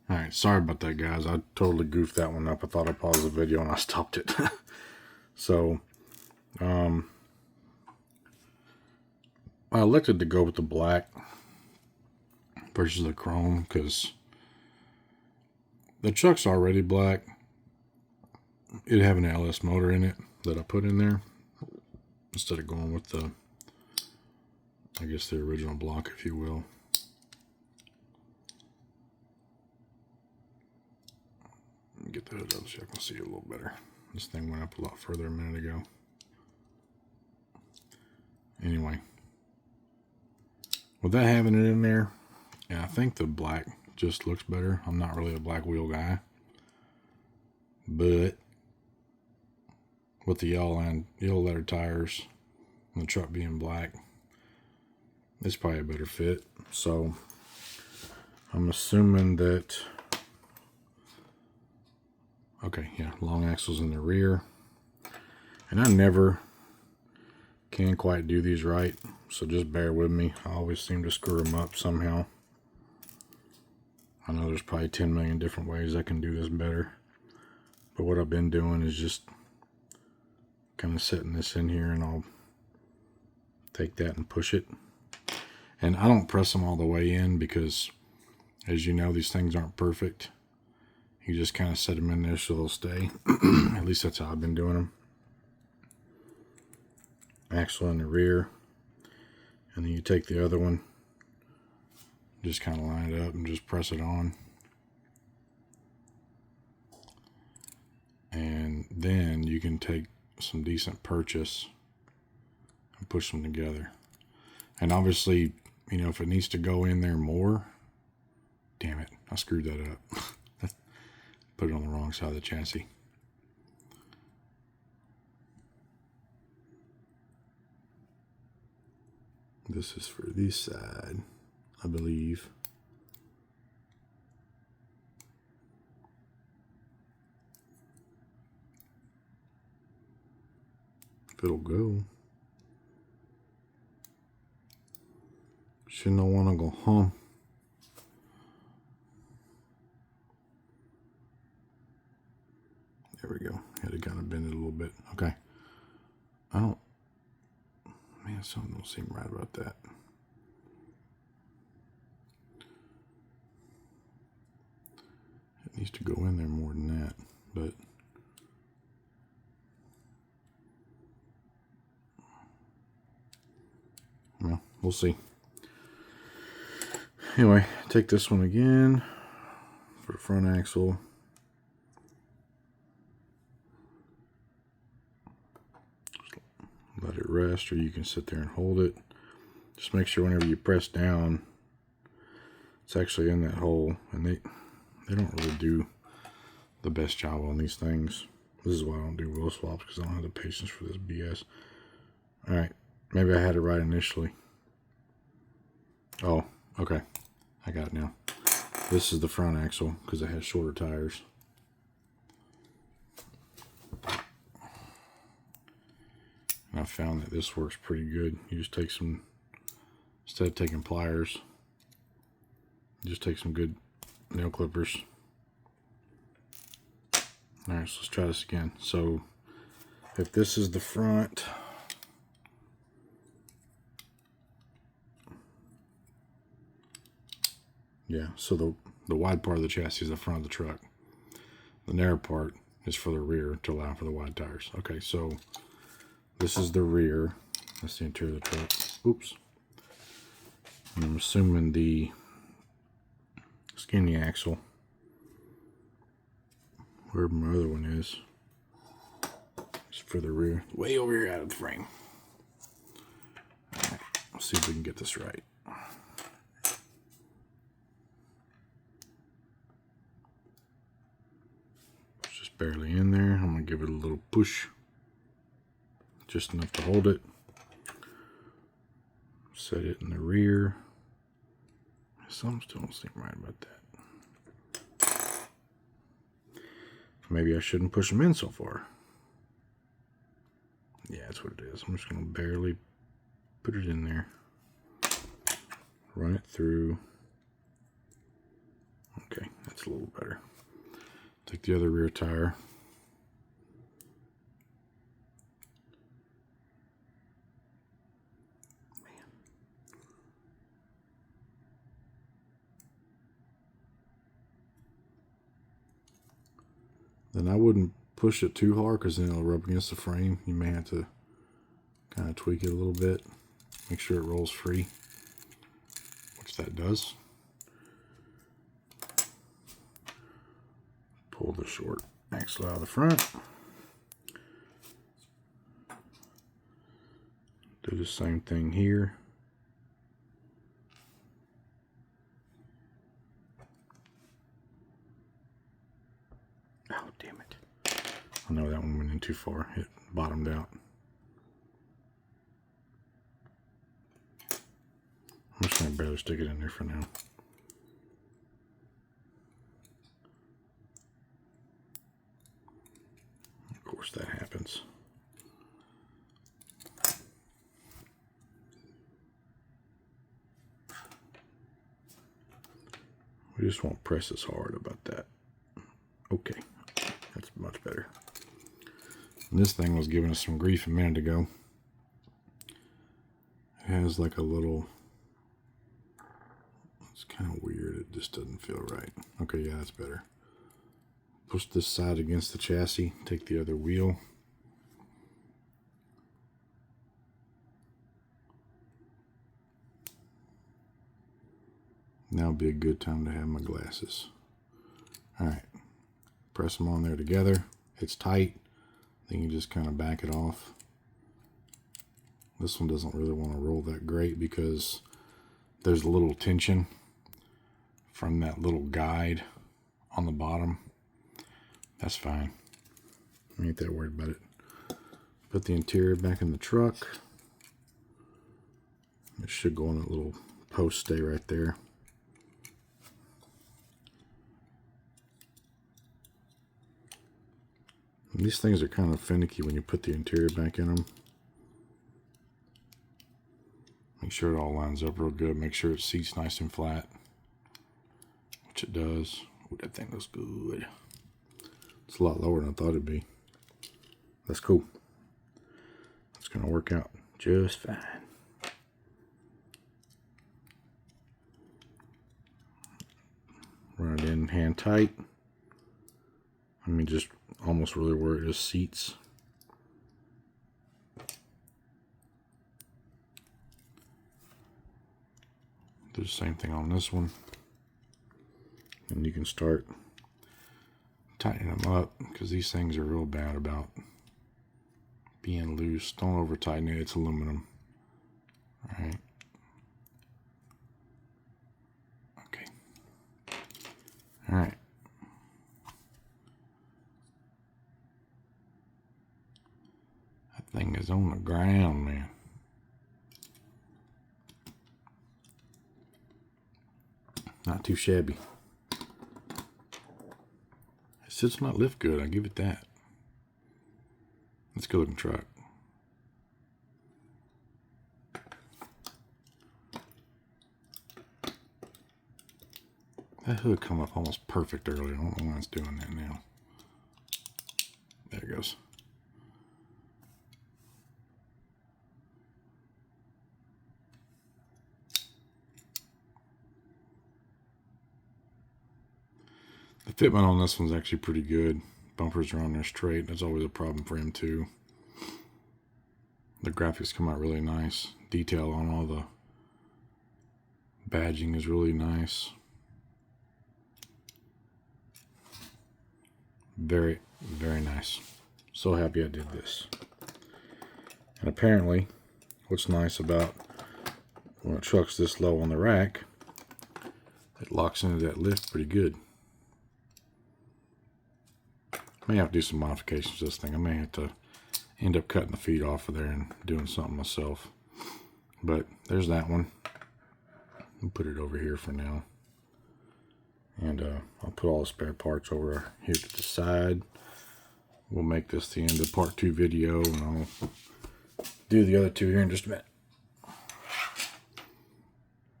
Alright, sorry about that, guys. I totally goofed that one up. I thought I paused the video and I stopped it. So, I elected to go with the black versus the chrome because the truck's already black. It'd have an LS motor in it that I put in there instead of going with the, I guess, the original block, if you will. Get the hood up so I can see it a little better. This thing went up a lot further a minute ago. Anyway, with that having it in there, yeah, I think the black just looks better. I'm not really a black wheel guy, but with the yellow letter tires and the truck being black, it's probably a better fit. So I'm assuming that, okay, yeah, long axles in the rear. And I never can quite do these right, so just bear with me. I always seem to screw them up somehow. I know there's probably 10 million different ways I can do this better, but what I've been doing is just kind of setting this in here, and I'll take that and push it. And I don't press them all the way in because, as you know, these things aren't perfect. You just kind of set them in there so they'll stay. At least that's how I've been doing them. Axle in the rear, and then you take the other one, just kind of line it up and just press it on. And then you can take some decent purchase and push them together. And obviously, you know, if it needs to go in there more, damn it, I screwed that up. Put it on the wrong side of the chassis. This is for this side, I believe. If it'll go. Shouldn't I want to go home? There we go. Had to kind of bend it a little bit. Okay. Man, something don't seem right about that. It needs to go in there more than that, but well, we'll see. Anyway, take this one again for the front axle. Let it rest, or you can sit there and hold it. Just make sure whenever you press down, it's actually in that hole. And they don't really do the best job on these things. This is why I don't do wheel swaps, because I don't have the patience for this BS. Alright, maybe I had it right initially. Oh, okay. I got it now. This is the front axle, because it has shorter tires. And I found that this works pretty good. You just take some, instead of taking pliers, you just take some good nail clippers. Alright, so let's try this again. So, if this is the front, yeah, so the wide part of the chassis is the front of the truck. The narrow part is for the rear to allow for the wide tires. Okay, so this is the rear. That's the interior of the truck. Oops. And I'm assuming the skinny axle, where my other one is for the rear. Way over here out of the frame. Alright, let's see if we can get this right. It's just barely in there. I'm going to give it a little push. Just enough to hold it. Set it in the rear. Something still don't seem right about that. Maybe I shouldn't push them in so far. Yeah, that's what it is. I'm just going to barely put it in there. Run it through. Okay, that's That's a little better. Take the other rear tire. Then I wouldn't push it too hard because then it'll rub against the frame. You may have to kind of tweak it a little bit. Make sure it rolls free, which that does. Pull the short axle out of the front. Do the same thing here. Oh, damn it. I know that one went in too far. It bottomed out. I'm just going to barely stick it in there for now. Of course that happens. We just won't press as hard about that. Okay, that's much better. And this thing was giving us some grief a minute ago. It has like a little, it's kind of weird, it just doesn't feel right. Okay, yeah, that's better. Push this side against the chassis, take the other wheel. Now would be a good time to have my glasses. Alright, press them on there together. It's tight, then you just kind of back it off. This one doesn't really want to roll that great because there's a little tension from that little guide on the bottom. That's fine. I ain't that worried about it. Put the interior back in the truck. It should go on a little post stay right there. And these things are kind of finicky when you put the interior back in them. Make sure it all lines up real good. Make sure it seats nice and flat, which it does. Ooh, that thing looks good. It's a lot lower than I thought it'd be. That's cool. It's going to work out just fine. Run it in hand tight. I mean, just almost really where it just seats. Do the same thing on this one. And you can start tightening them up because these things are real bad about being loose. Don't over tighten it, it's aluminum. Alright. Okay. Alright. That thing is on the ground, man. Not too shabby. It sits not lift good, I give it that. It's a good looking truck. That hood come up almost perfect earlier. I don't know why it's doing that now. There it goes. The fitment on this one's actually pretty good. Bumpers are on there straight. That's always a problem for him too. The graphics come out really nice. Detail on all the badging is really nice. Very, very nice. So happy I did this. And apparently, what's nice about when a truck's this low on the rack, it locks into that lift pretty good. May have to do some modifications to this thing. I may have to end up cutting the feet off of there and doing something myself. But there's that one. I'll put it over here for now. And I'll put all the spare parts over here to the side. We'll make this the end of part 2 video, and I'll do the other two here in just a minute.